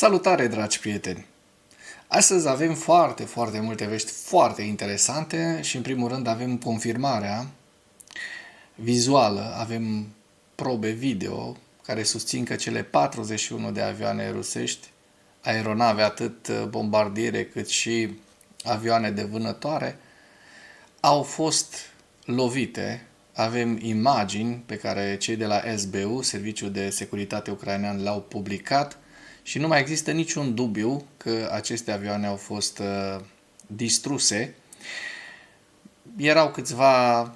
Salutare, dragi prieteni! Astăzi avem foarte multe vești foarte interesante și, în primul rând, avem confirmarea vizuală, avem probe video care susțin că cele 41 de avioane rusești, aeronave, atât bombardiere cât și avioane de vânătoare, au fost lovite. Avem imagini pe care cei de la SBU, Serviciul de Securitate Ucrainean, le-au publicat și nu mai există niciun dubiu că aceste avioane au fost distruse. Erau câțiva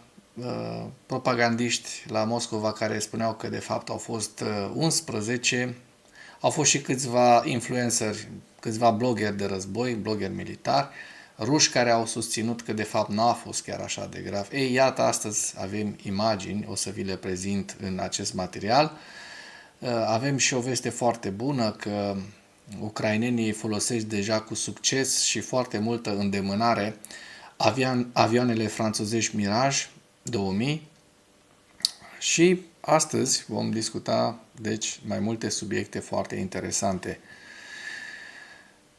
propagandiști la Moscova care spuneau că de fapt au fost 11. Au fost și câțiva influenceri, câțiva bloggeri de război, bloggeri militari, ruși care au susținut că de fapt n-a fost chiar așa de grav. Ei, iată, astăzi avem imagini, o să vi le prezint în acest material. Avem și o veste foarte bună că ucrainenii folosesc deja cu succes și foarte multă îndemânare avioanele franțuzești Mirage 2000 și astăzi vom discuta deci mai multe subiecte foarte interesante.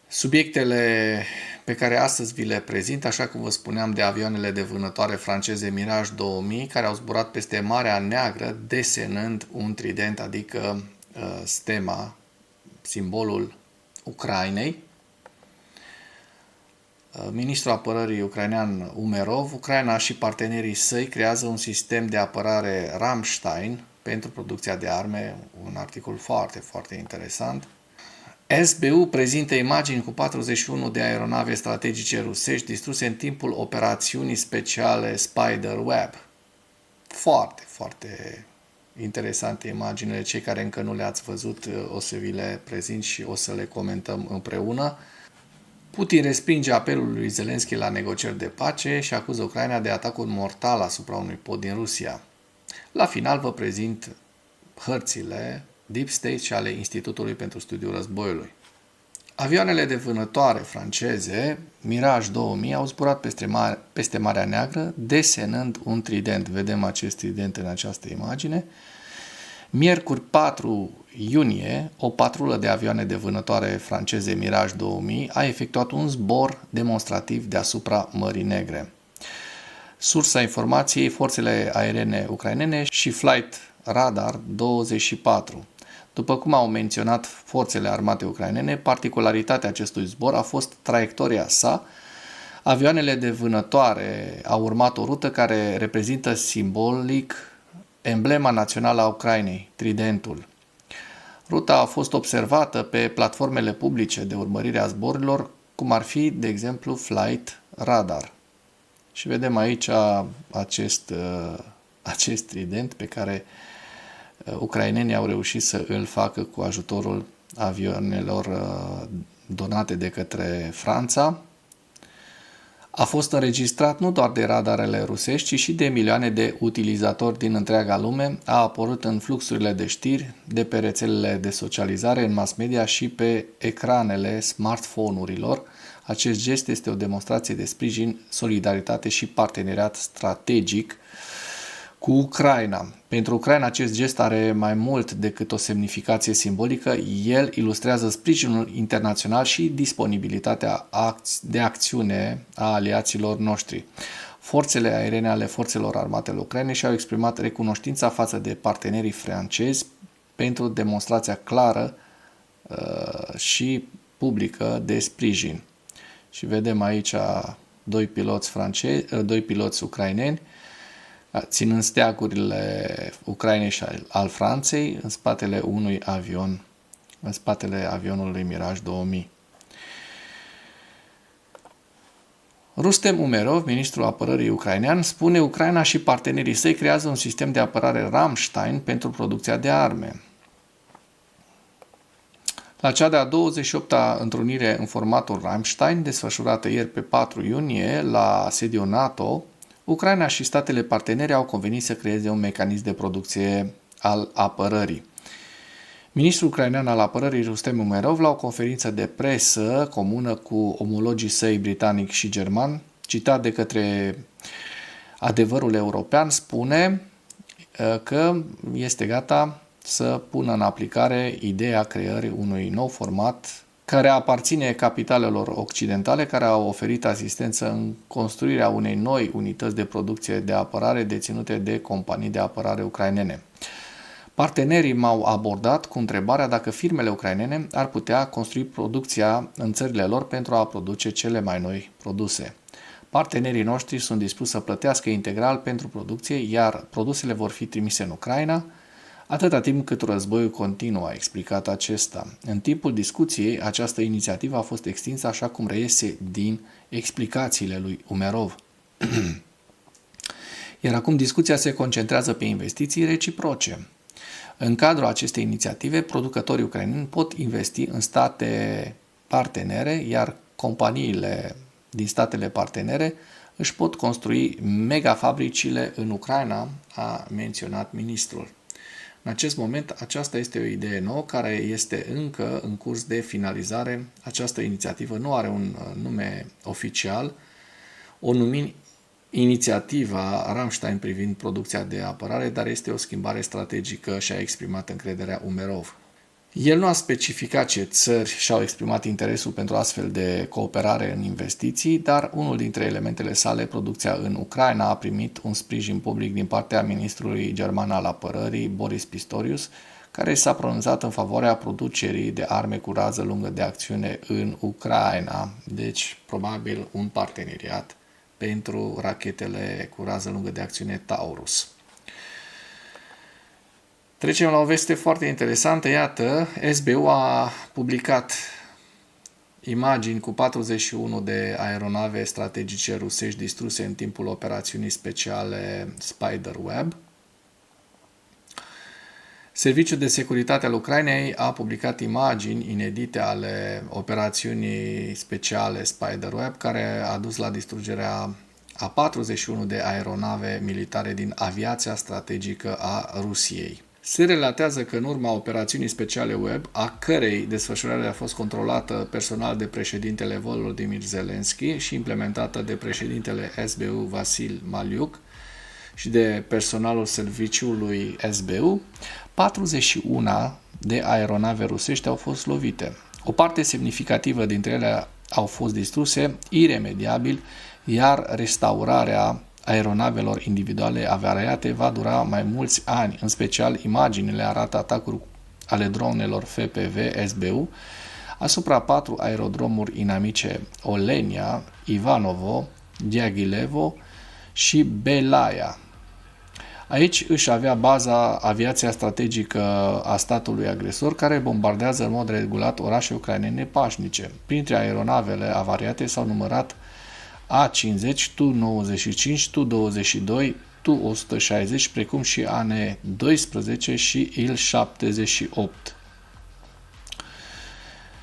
Subiectele pe care astăzi vi le prezint, așa cum vă spuneam, de avioanele de vânătoare franceze Mirage 2000, care au zburat peste Marea Neagră, desenând un trident, adică stema, simbolul Ucrainei. Ministrul apărării ucrainean Umerov, Ucraina și partenerii săi creează un sistem de apărare Rammstein pentru producția de arme, un articol foarte interesant. SBU prezintă imagini cu 41 de aeronave strategice rusești distruse în timpul operațiunii speciale Spiderweb. Foarte interesante imaginile. Cei care încă nu le-ați văzut o să vi le prezint și o să le comentăm împreună. Putin respinge apelul lui Zelensky la negocieri de pace și acuză Ucraina de atacul mortal asupra unui pod din Rusia. La final vă prezint hărțile Deep State și ale Institutului pentru Studiul Războiului. Avioanele de vânătoare franceze Mirage 2000 au zburat peste Marea Neagră, desenând un trident. Vedem acest trident în această imagine. Miercuri 4 iunie, o patrulă de avioane de vânătoare franceze Mirage 2000 a efectuat un zbor demonstrativ deasupra Mării Negre. Sursa informației: forțele aeriene ucrainene și Flight Radar 24. După cum au menționat forțele armate ucrainene, particularitatea acestui zbor a fost traiectoria sa. Avioanele de vânătoare au urmat o rută care reprezintă simbolic emblema națională a Ucrainei, tridentul. Ruta a fost observată pe platformele publice de urmărire a zborurilor, cum ar fi, de exemplu, Flight Radar. Și vedem aici acest trident pe care ucrainenii au reușit să îl facă cu ajutorul avioanelor donate de către Franța. A fost înregistrat nu doar de radarele rusești, ci și de milioane de utilizatori din întreaga lume, a apărut în fluxurile de știri, de pe rețelele de socializare, în mass media și pe ecranele smartphone-urilor. Acest gest este o demonstrație de sprijin, solidaritate și parteneriat strategic cu Ucraina. Pentru Ucraina acest gest are mai mult decât o semnificație simbolică, el ilustrează sprijinul internațional și disponibilitatea de acțiune a aliaților noștri. Forțele aeriene ale forțelor armate ale Ucrainei și-au exprimat recunoștința față de partenerii francezi pentru demonstrația clară și publică de sprijin. Și vedem aici doi piloți ucraineni ținând steagurile Ucrainei și al Franței în spatele unui avion, în spatele avionului Mirage 2000. Rustem Umerov, ministrul apărării ucrainean, spune: Ucraina și partenerii săi creează un sistem de apărare Rammstein pentru producția de arme. La cea de-a 28-a întrunire în formatul Rammstein, desfășurată ieri pe 4 iunie la sediul NATO, Ucraina și statele partenere au convenit să creeze un mecanism de producție al apărării. Ministrul ucrainean al apărării Rustem Umerov, la o conferință de presă comună cu omologii săi britanic și german, citat de către Adevărul European, spune că este gata să pună în aplicare ideea creării unui nou format care aparține capitalelor occidentale care au oferit asistență în construirea unei noi unități de producție de apărare deținute de companii de apărare ucrainene. Partenerii m-au abordat cu întrebarea dacă firmele ucrainene ar putea construi producția în țările lor pentru a produce cele mai noi produse. Partenerii noștri sunt dispuși să plătească integral pentru producție, iar produsele vor fi trimise în Ucraina, atâta timp cât războiul continuă, a explicat acesta. În timpul discuției, această inițiativă a fost extinsă așa cum reiese din explicațiile lui Umerov. Iar acum discuția se concentrează pe investiții reciproce. În cadrul acestei inițiative, producătorii ucraineni pot investi în state partenere, iar companiile din statele partenere își pot construi megafabricile în Ucraina, a menționat ministrul. În acest moment, aceasta este o idee nouă care este încă în curs de finalizare. Această inițiativă nu are un nume oficial. O numim inițiativa Rammstein privind producția de apărare, dar este o schimbare strategică și a exprimat încrederea Umerov. El nu a specificat ce țări și-au exprimat interesul pentru astfel de cooperare în investiții, dar unul dintre elementele sale, producția în Ucraina, a primit un sprijin public din partea ministrului german al apărării, Boris Pistorius, care s-a pronunțat în favoarea producerii de arme cu rază lungă de acțiune în Ucraina. Deci, probabil, un parteneriat pentru rachetele cu rază lungă de acțiune Taurus. Trecem la o veste foarte interesantă. Iată, SBU a publicat imagini cu 41 de aeronave strategice rusești distruse în timpul operațiunii speciale Spiderweb. Serviciul de securitate al Ucrainei a publicat imagini inedite ale operațiunii speciale Spiderweb, care a dus la distrugerea a 41 de aeronave militare din aviația strategică a Rusiei. Se relatează că în urma operațiunii speciale Web, a cărei desfășurare a fost controlată personal de președintele Volodymyr Zelensky și implementată de președintele SBU Vasil Maliuk și de personalul serviciului SBU, 41 de aeronave rusești au fost lovite. O parte semnificativă dintre ele au fost distruse iremediabil, iar restaurarea aeronavelor individuale avariate va dura mai mulți ani. În special, imaginile arată atacuri ale dronelor FPV-SBU asupra 4 aerodromuri inamice Olenia, Ivanovo, Diaghilevo și Belaia. Aici își avea baza aviația strategică a statului agresor, care bombardează în mod regulat orașe ucrainene pașnice. Printre aeronavele avariate s-au numărat A-50, Tu-95, Tu-22, Tu-160, precum și AN-12 și Il-78.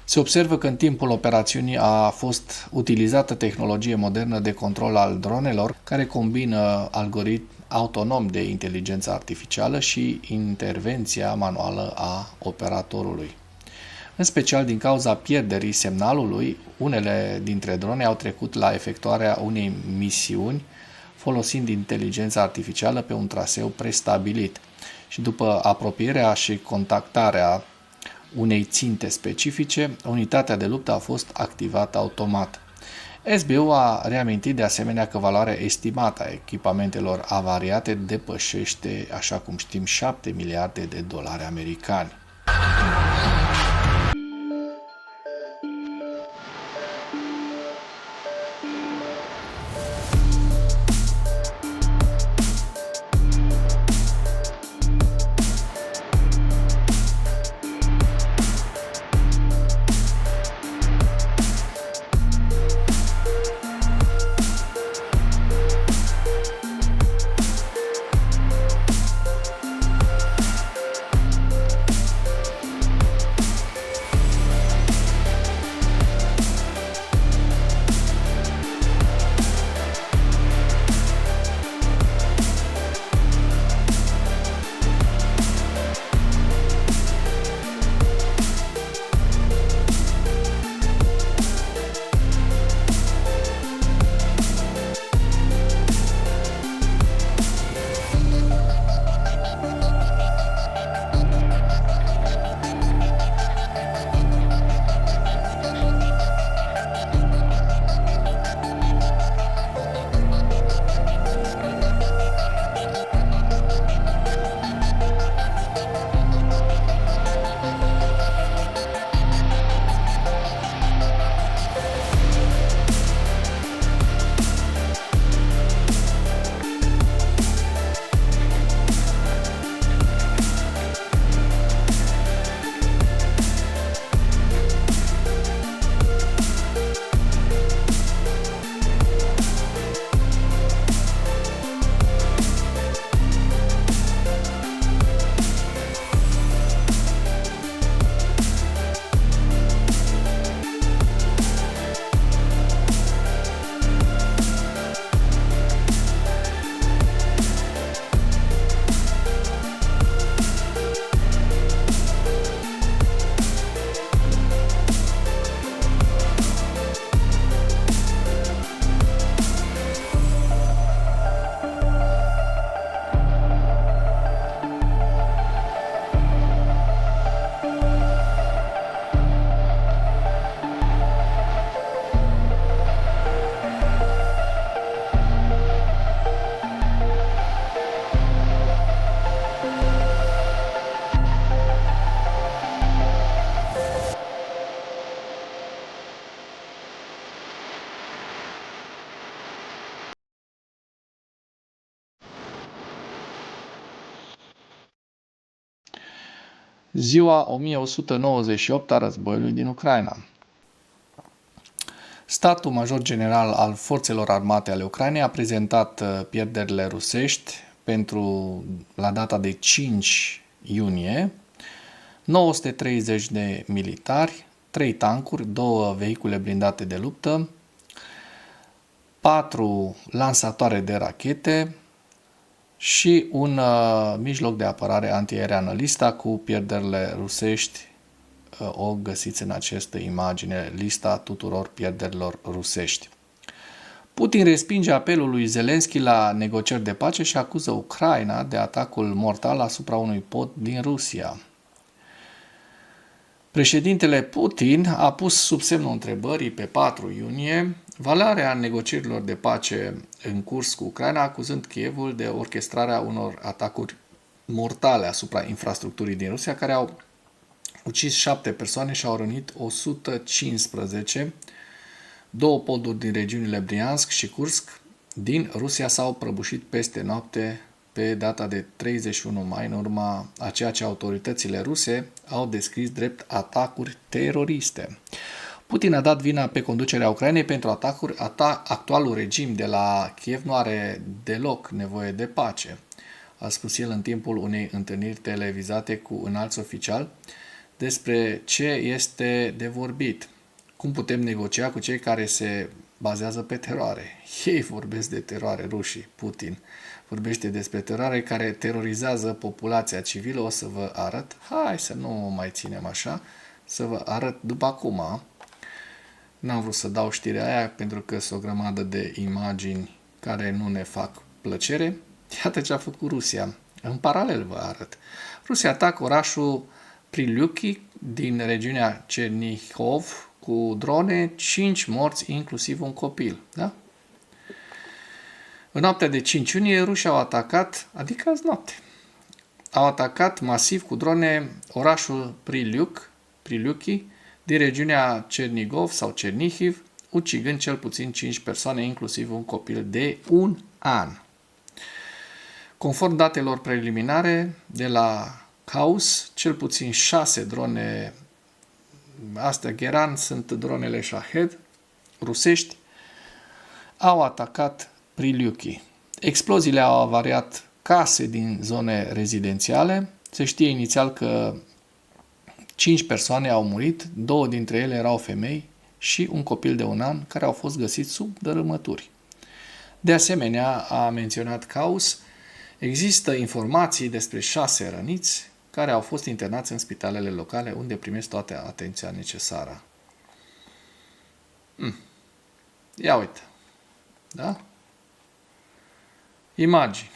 Se observă că în timpul operațiunii a fost utilizată tehnologie modernă de control al dronelor, care combină algoritmi autonom de inteligență artificială și intervenția manuală a operatorului. În special din cauza pierderii semnalului, unele dintre drone au trecut la efectuarea unei misiuni folosind inteligența artificială pe un traseu prestabilit și după apropierea și contactarea unei ținte specifice, unitatea de luptă a fost activată automat. SBU a reamintit de asemenea că valoarea estimată a echipamentelor avariate depășește, așa cum știm, 7 miliarde de dolari americani. Ziua 1198 a războiului din Ucraina. Statul Major General al Forțelor Armate ale Ucrainei a prezentat pierderile rusești la data de 5 iunie, 930 de militari, 3 tancuri, 2 vehicule blindate de luptă, 4 lansatoare de rachete și un mijloc de apărare antiaeriană. Lista cu pierderile rusești o găsiți în această imagine, lista tuturor pierderilor rusești. Putin respinge apelul lui Zelensky la negocieri de pace și acuză Ucraina de atacul mortal asupra unui pod din Rusia. Președintele Putin a pus sub semnul întrebării pe 4 iunie valoarea negocierilor de pace în curs cu Ucraina, acuzând Kievul de orchestrarea unor atacuri mortale asupra infrastructurii din Rusia, care au ucis 7 persoane și au rănit 115. 2 poduri din regiunile Briansk și Kursk din Rusia s-au prăbușit peste noapte pe data de 31 mai, în urma a ceea ce autoritățile ruse au descris drept atacuri teroriste. Putin a dat vina pe conducerea Ucrainei pentru atacuri. Actualul regim de la Kiev nu are deloc nevoie de pace, a spus el în timpul unei întâlniri televizate cu înalți oficiali despre ce este de vorbit. Cum putem negocia cu cei care se bazează pe teroare? Ei vorbesc de teroare, rușii. Putin vorbește despre teroare care terorizează populația civilă. O să vă arăt. Hai să nu mai ținem așa. Să vă arăt după acum. N-am vrut să dau știrea aia pentru că sunt o grămadă de imagini care nu ne fac plăcere. Iată ce a făcut Rusia. În paralel vă arăt. Rusia atacă orașul Priluki din regiunea Chernihov cu drone, 5 morți, inclusiv un copil. Da? În noaptea de 5 iunie, rușii au atacat, adică azi noapte, au atacat masiv cu drone orașul Priluki din regiunea Chernigov sau Chernihiv, ucigând cel puțin 5 persoane, inclusiv un copil de 1 an. Conform datelor preliminare de la Caus, cel puțin 6 drone, astea Geran sunt dronele Shahed rusești, au atacat Priluki. Exploziile au avariat case din zone rezidențiale. Se știe inițial că 5 persoane au murit, 2 dintre ele erau femei și un copil de 1 an care au fost găsiți sub dărâmături. De asemenea, a menționat Caus, există informații despre 6 răniți care au fost internați în spitalele locale unde primesc toată atenția necesară. Ia uite. Da? Imagini.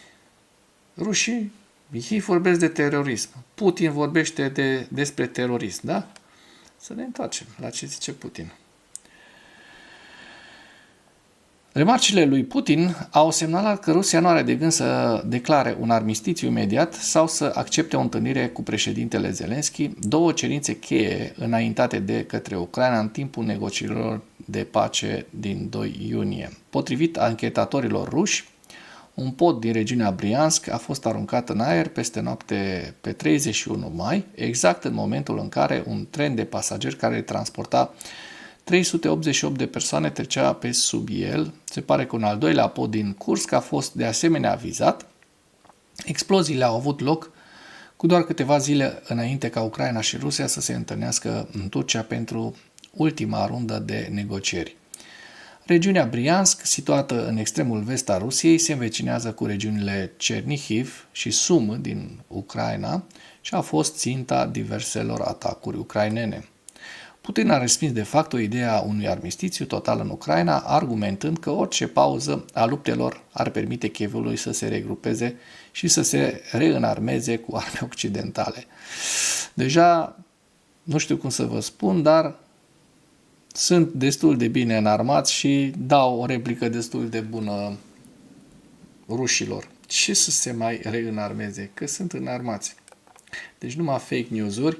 Rușii, ei vorbesc de terorism. Putin vorbește despre terorism, da? Să ne întoarcem la ce zice Putin. Remarcile lui Putin au semnalat că Rusia nu are de gând să declare un armistițiu imediat sau să accepte o întâlnire cu președintele Zelensky, 2 cerințe cheie înaintate de către Ucraina în timpul negocierilor de pace din 2 iunie. Potrivit anchetatorilor ruși, un pod din regiunea Briansk a fost aruncat în aer peste noapte pe 31 mai, exact în momentul în care un tren de pasageri care transporta 388 de persoane trecea pe sub el. Se pare că un al doilea pod din Kursk a fost de asemenea vizat. Exploziile au avut loc cu doar câteva zile înainte ca Ucraina și Rusia să se întâlnească în Turcia pentru ultima rundă de negocieri. Regiunea Briansk, situată în extremul vest a Rusiei, se învecinează cu regiunile Chernihiv și Sum din Ucraina și a fost ținta diverselor atacuri ucrainene. Putin a respins de fapt o idee a unui armistițiu total în Ucraina, argumentând că orice pauză a luptelor ar permite Kievului să se regrupeze și să se reînarmeze cu arme occidentale. Deja, nu știu cum să vă spun, dar sunt destul de bine înarmați și dau o replică destul de bună rușilor. Ce să se mai reînarmeze? Că sunt înarmați. Deci numai fake news-uri,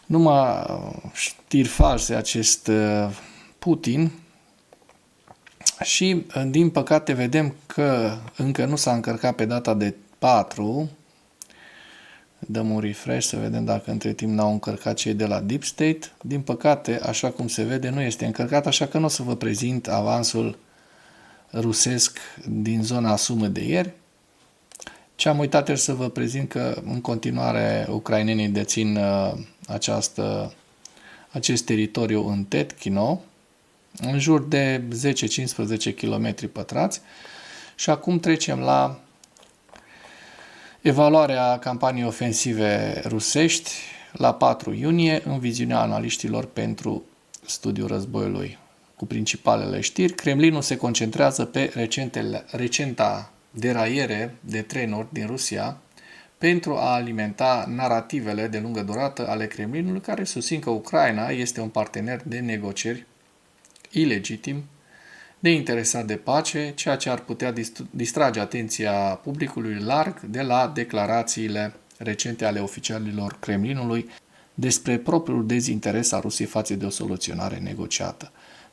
numai știri false acest Putin și, din păcate, vedem că încă nu s-a încărcat pe data de 4 Dăm un refresh să vedem dacă între timp n-au încărcat cei de la Deep State. Din păcate, așa cum se vede, nu este încărcat, așa că nu o să vă prezint avansul rusesc din zona Sumă de ieri. Ce am uitat să vă prezint că în continuare ucrainenii dețin acest teritoriu în Tetkino, în jur de 10-15 km pătrați. Și acum trecem la evaluarea campaniei ofensive rusești la 4 iunie în viziunea analiștilor pentru studiul războiului. Cu principalele știri, Kremlinul se concentrează pe recenta deraiere de trenuri din Rusia pentru a alimenta narativele de lungă durată ale Kremlinului, care susțin că Ucraina este un partener de negocieri ilegitim, neinteresat de pace, ceea ce ar putea distrage atenția publicului larg de la declarațiile recente ale oficialilor Kremlinului despre propriul dezinteres a Rusiei față de o soluționare negociată.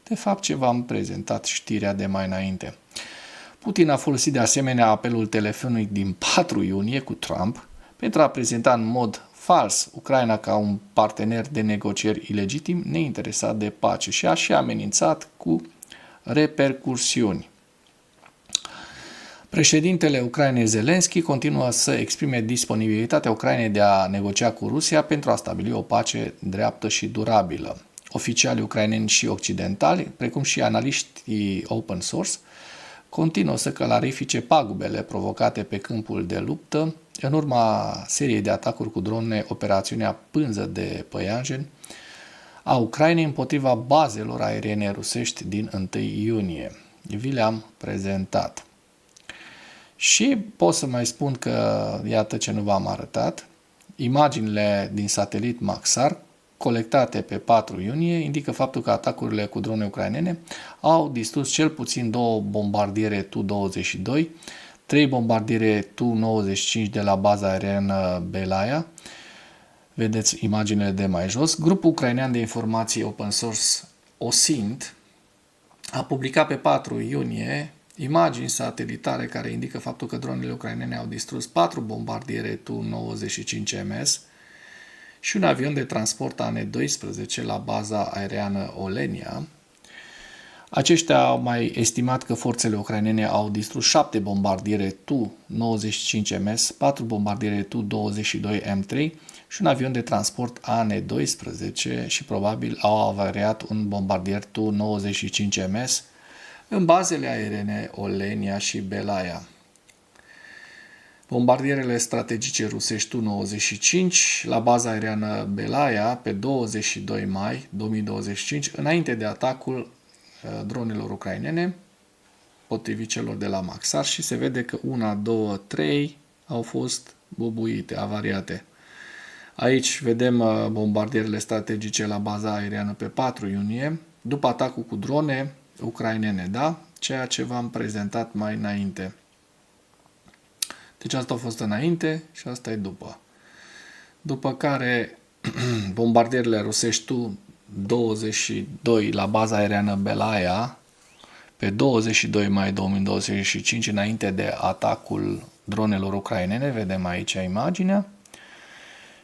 De fapt, ce v-am prezentat știrea de mai înainte. Putin a folosit de asemenea apelul telefonic din 4 iunie cu Trump pentru a prezenta în mod fals Ucraina ca un partener de negocieri ilegitim, neinteresat de pace și a și amenințat cu repercursiuni. Președintele Ucrainei Zelensky continuă să exprime disponibilitatea Ucrainei de a negocia cu Rusia pentru a stabili o pace dreaptă și durabilă. Oficialii ucraineni și occidentali, precum și analiștii open source, continuă să clarifice pagubele provocate pe câmpul de luptă în urma seriei de atacuri cu drone, operațiunea Pânză de Păianjen a Ucrainei împotriva bazelor aeriene rusești din 1 iunie. Vi le-am prezentat. Și pot să mai spun că, iată ce nu v-am arătat, imaginile din satelit Maxar colectate pe 4 iunie indică faptul că atacurile cu drone ucrainene au distrus cel puțin 2 bombardiere Tu-22, 3 bombardiere Tu-95 de la baza aeriană Belaya. Vedeți imaginele de mai jos. Grupul ucrainean de informații open source OSINT a publicat pe 4 iunie imagini satelitare care indică faptul că dronele ucrainene au distrus 4 bombardiere Tu-95MS și un avion de transport AN-12 la baza aeriană Olenia. Aceștia au mai estimat că forțele ucrainene au distrus 7 bombardiere Tu-95MS, 4 bombardiere Tu-22M3 și un avion de transport AN-12 și probabil au avariat un bombardier Tu-95MS în bazele aeriene Olenia și Belaya. Bombardierele strategice rusești Tu-95 la baza aeriană Belaya pe 22 mai 2025, înainte de atacul dronelor ucrainene, potrivit celor de la Maxar, și se vede că 1, 2, 3 au fost bubuite, avariate. Aici vedem bombardierele strategice la baza aeriană pe 4 iunie, după atacul cu drone ucrainene, da? Ceea ce v-am prezentat mai înainte. Deci asta a fost înainte și asta e după. După care bombardierele rusești Tu-22 la baza aeriană Belaya pe 22 mai 2025, înainte de atacul dronelor ucrainene, vedem aici imaginea.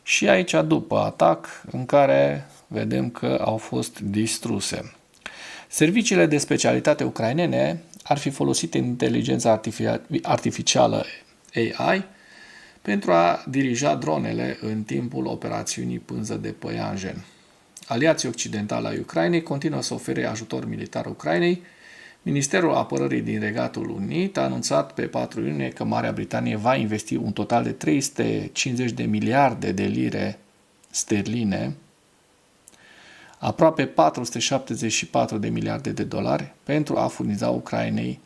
Și aici după atac, în care vedem că au fost distruse. Serviciile de specialitate ucrainene ar fi folosite inteligența artificială AI pentru a dirija dronele în timpul operațiunii Pânză de Păianjen. Aliații occidentali ai Ucrainei continuă să ofere ajutor militar Ucrainei. Ministerul Apărării din Regatul Unit a anunțat pe 4 iunie că Marea Britanie va investi un total de 350 de miliarde de lire sterline, aproape 474 de miliarde de dolari, pentru a furniza Ucrainei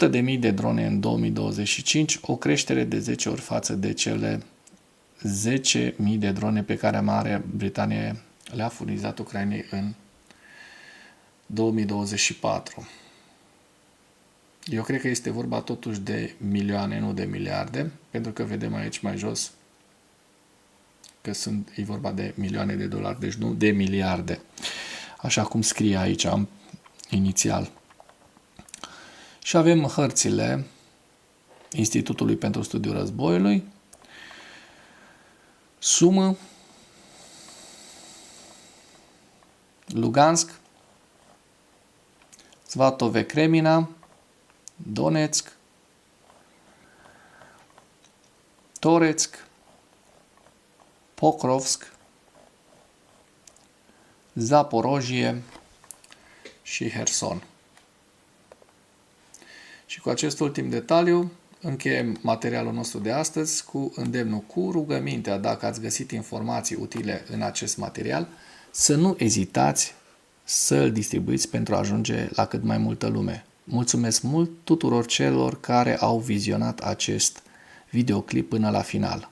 100.000 de drone în 2025, o creștere de 10 ori față de cele 10.000 de drone pe care Marea Britanie le-a furnizat Ucrainei în 2024. Eu cred că este vorba totuși de milioane, nu de miliarde, pentru că vedem aici mai jos că e vorba de milioane de dolari, deci nu de miliarde, așa cum scrie aici inițial. Și avem hărțile Institutului pentru Studiul Războiului. Sumă, Lugansk, Svatove Kremina, Donetsk, Toretsk, Pokrovsk, Zaporojie și Herson. Și cu acest ultim detaliu încheiem materialul nostru de astăzi cu îndemnul, cu rugămintea, dacă ați găsit informații utile în acest material, să nu ezitați să îl distribuiți pentru a ajunge la cât mai multă lume. Mulțumesc mult tuturor celor care au vizionat acest videoclip până la final.